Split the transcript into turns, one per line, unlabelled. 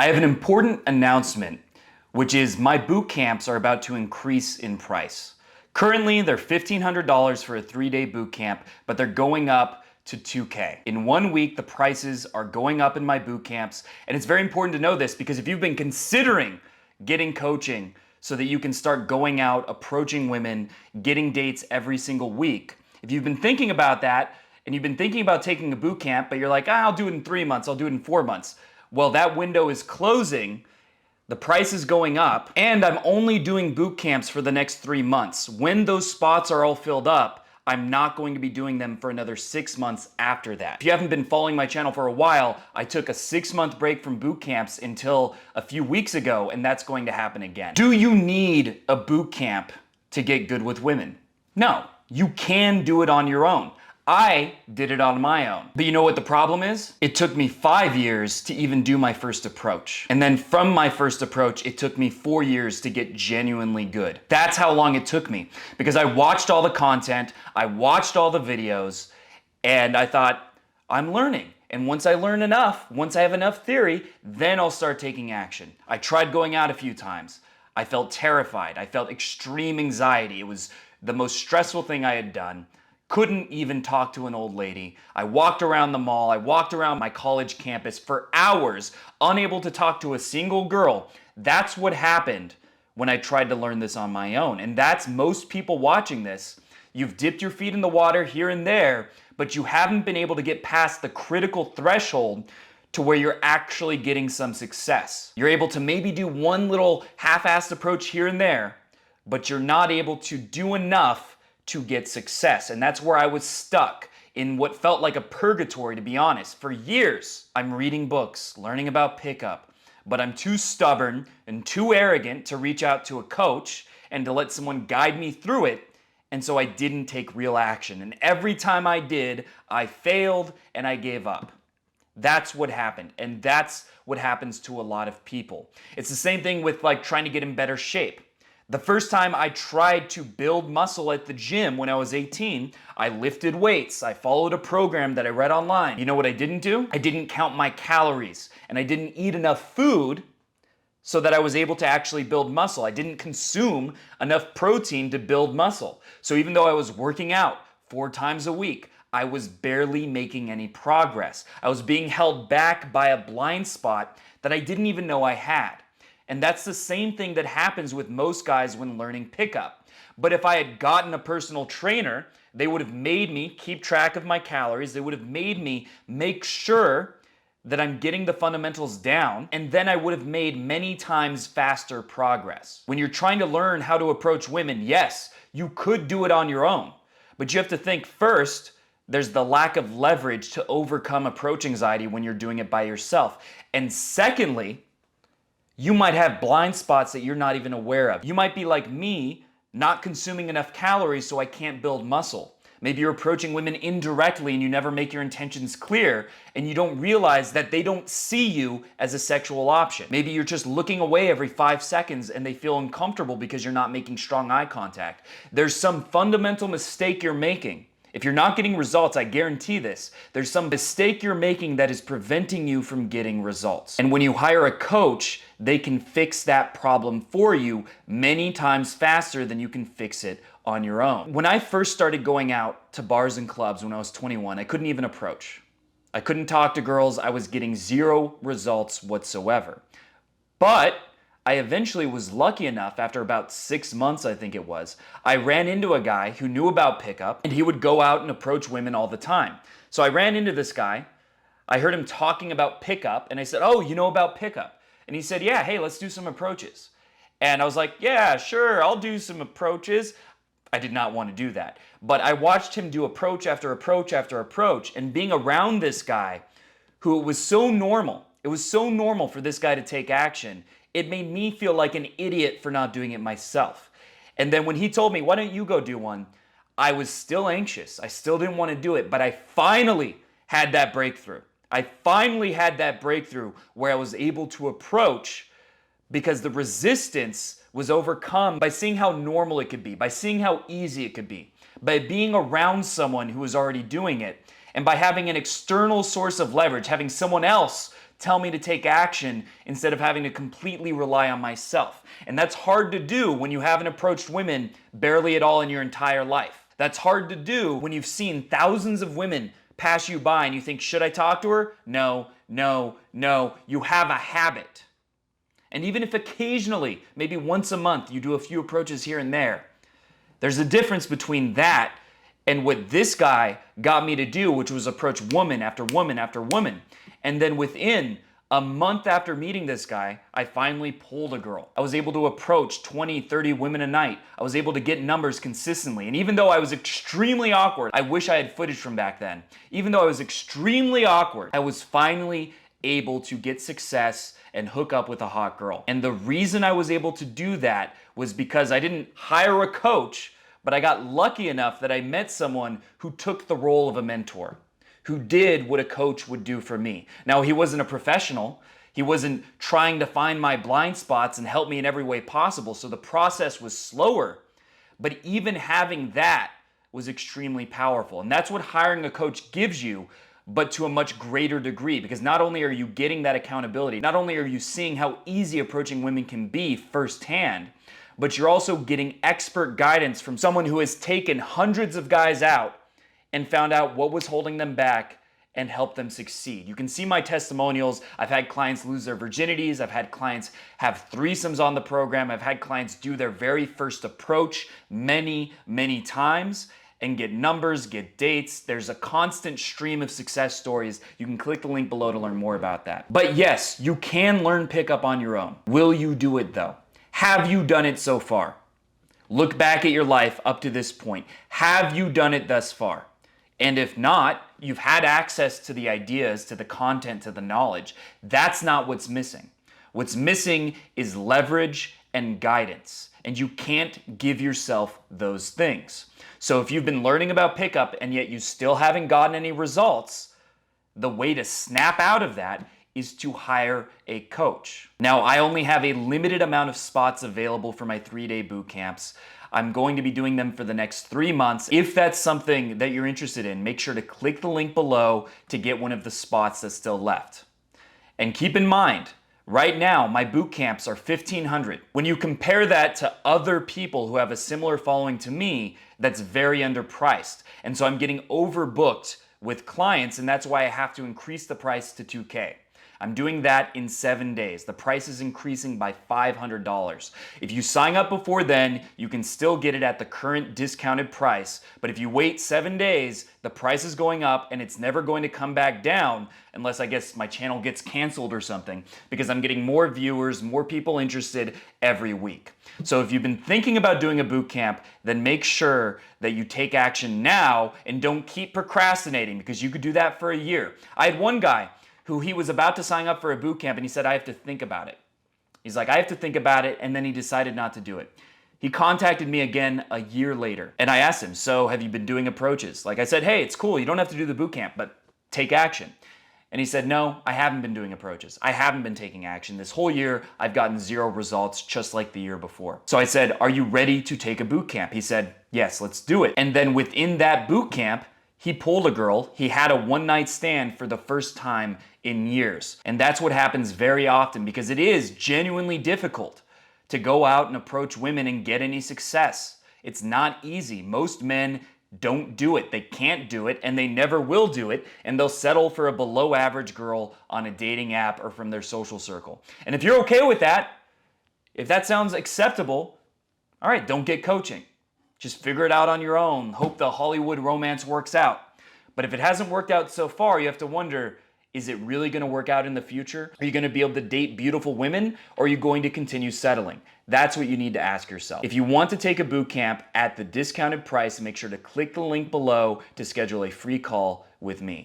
I have an important announcement, which is my boot camps are about to increase in price. Currently, they're $1,500 for a 3-day boot camp, but they're going up to $2K. In 1 week, the prices are going up in my boot camps, and it's very important to know this because if you've been considering getting coaching so that you can start going out, approaching women, getting dates every single week, if you've been thinking about that and you've been thinking about taking a boot camp, but you're like, I'll do it in 3 months, I'll do it in 4 months. Well, that window is closing, the price is going up, and I'm only doing boot camps for the next 3 months. When those spots are all filled up, I'm not going to be doing them for another 6 months after that. If you haven't been following my channel for a while, I took a 6-month break from boot camps until a few weeks ago, and that's going to happen again. Do you need a boot camp to get good with women? No, you can do it on your own. I did it on my own. But you know what the problem is? It took me 5 years to even do my first approach. And then from my first approach, it took me 4 years to get genuinely good. That's how long it took me. Because I watched all the content, I watched all the videos, and I thought, I'm learning. And once I learn enough, once I have enough theory, then I'll start taking action. I tried going out a few times. I felt terrified. I felt extreme anxiety. It was the most stressful thing I had done. Couldn't even talk to an old lady. I walked around the mall, I walked around my college campus for hours, unable to talk to a single girl. That's what happened when I tried to learn this on my own. And that's most people watching this. You've dipped your feet in the water here and there, but you haven't been able to get past the critical threshold to where you're actually getting some success. You're able to maybe do one little half-assed approach here and there, but you're not able to do enough to get success. And that's where I was stuck in what felt like a purgatory, to be honest. For years, I'm reading books, learning about pickup, but I'm too stubborn and too arrogant to reach out to a coach and to let someone guide me through it. And so I didn't take real action. And every time I did, I failed and I gave up. That's what happened. And that's what happens to a lot of people. It's the same thing with like trying to get in better shape. The first time I tried to build muscle at the gym when I was 18, I lifted weights. I followed a program that I read online. You know what I didn't do? I didn't count my calories, and I didn't eat enough food so that I was able to actually build muscle. I didn't consume enough protein to build muscle. So even though I was working out 4 times a week, I was barely making any progress. I was being held back by a blind spot that I didn't even know I had. And that's the same thing that happens with most guys when learning pickup. But if I had gotten a personal trainer, they would have made me keep track of my calories. They would have made me make sure that I'm getting the fundamentals down, and then I would have made many times faster progress. When you're trying to learn how to approach women, yes, you could do it on your own. But you have to think first, there's the lack of leverage to overcome approach anxiety when you're doing it by yourself. And secondly, you might have blind spots that you're not even aware of. You might be like me, not consuming enough calories so I can't build muscle. Maybe you're approaching women indirectly and you never make your intentions clear and you don't realize that they don't see you as a sexual option. Maybe you're just looking away every 5 seconds and they feel uncomfortable because you're not making strong eye contact. There's some fundamental mistake you're making. If you're not getting results, I guarantee this, there's some mistake you're making that is preventing you from getting results. And when you hire a coach, they can fix that problem for you many times faster than you can fix it on your own. When I first started going out to bars and clubs when I was 21, I couldn't even approach. I couldn't talk to girls. I was getting 0 results whatsoever. But I eventually was lucky enough, after about 6 months, I think it was, I ran into a guy who knew about pickup and he would go out and approach women all the time. So I ran into this guy, I heard him talking about pickup and I said, oh, you know about pickup? And he said, yeah, hey, let's do some approaches. And I was like, yeah, sure, I'll do some approaches. I did not want to do that. But I watched him do approach after approach after approach, and being around this guy who it was so normal for this guy to take action, it made me feel like an idiot for not doing it myself. And then when he told me, why don't you go do one? I was still anxious. I still didn't want to do it, but I finally had that breakthrough. I finally had that breakthrough where I was able to approach because the resistance was overcome by seeing how normal it could be, by seeing how easy it could be, by being around someone who was already doing it, and by having an external source of leverage, having someone else tell me to take action instead of having to completely rely on myself. And that's hard to do when you haven't approached women barely at all in your entire life. That's hard to do when you've seen thousands of women pass you by and you think, should I talk to her? No, no, no. You have a habit. And even if occasionally, maybe once a month, you do a few approaches here and there, there's a difference between that and what this guy got me to do, which was approach woman after woman after woman. And then within a month after meeting this guy, I finally pulled a girl. I was able to approach 20, 30 women a night. I was able to get numbers consistently. And even though I was extremely awkward, I wish I had footage from back then. Even though I was extremely awkward, I was finally able to get success and hook up with a hot girl. And the reason I was able to do that was because I didn't hire a coach, but I got lucky enough that I met someone who took the role of a mentor, who did what a coach would do for me. Now, he wasn't a professional. He wasn't trying to find my blind spots and help me in every way possible, so the process was slower. But even having that was extremely powerful. And that's what hiring a coach gives you, but to a much greater degree, because not only are you getting that accountability, not only are you seeing how easy approaching women can be firsthand, but you're also getting expert guidance from someone who has taken hundreds of guys out and found out what was holding them back and helped them succeed. You can see my testimonials. I've had clients lose their virginities. I've had clients have threesomes on the program. I've had clients do their very first approach many, many times and get numbers, get dates. There's a constant stream of success stories. You can click the link below to learn more about that. But yes, you can learn pickup on your own. Will you do it though? Have you done it so far? Look back at your life up to this point. Have you done it thus far? And if not, you've had access to the ideas, to the content, to the knowledge. That's not what's missing. What's missing is leverage and guidance. And you can't give yourself those things. So if you've been learning about pickup and yet you still haven't gotten any results, the way to snap out of that is to hire a coach. Now, I only have a limited amount of spots available for my 3-day boot camps. I'm going to be doing them for the next 3 months. If that's something that you're interested in, make sure to click the link below to get one of the spots that's still left. And keep in mind, right now, my boot camps are $1,500. When you compare that to other people who have a similar following to me, that's very underpriced. And so I'm getting overbooked with clients, and that's why I have to increase the price to $2,000. I'm doing that in 7 days. The price is increasing by $500. If you sign up before then, you can still get it at the current discounted price. But if you wait 7 days, the price is going up and it's never going to come back down unless I guess my channel gets canceled or something, because I'm getting more viewers, more people interested every week. So if you've been thinking about doing a boot camp, then make sure that you take action now and don't keep procrastinating, because you could do that for a year. I had one guy who he was about to sign up for a boot camp and he said, I have to think about it. He's like, I have to think about it, and then he decided not to do it. He contacted me again a year later and I asked him, so have you been doing approaches? Like I said, hey, it's cool, you don't have to do the boot camp, but take action. And he said, no, I haven't been doing approaches. I haven't been taking action. This whole year, I've gotten 0 results, just like the year before. So I said, are you ready to take a boot camp? He said, yes, let's do it. And then within that boot camp, he pulled a girl. He had a one-night stand for the first time in years. And that's what happens very often, because it is genuinely difficult to go out and approach women and get any success. It's not easy. Most men don't do it. They can't do it, and they never will do it, and they'll settle for a below average girl on a dating app or from their social circle. And if you're okay with that, if that sounds acceptable, all right, don't get coaching. Just figure it out on your own. Hope the Hollywood romance works out. But if it hasn't worked out so far, you have to wonder, is it really going to work out in the future? Are you going to be able to date beautiful women, or are you going to continue settling? That's what you need to ask yourself. If you want to take a boot camp at the discounted price, make sure to click the link below to schedule a free call with me.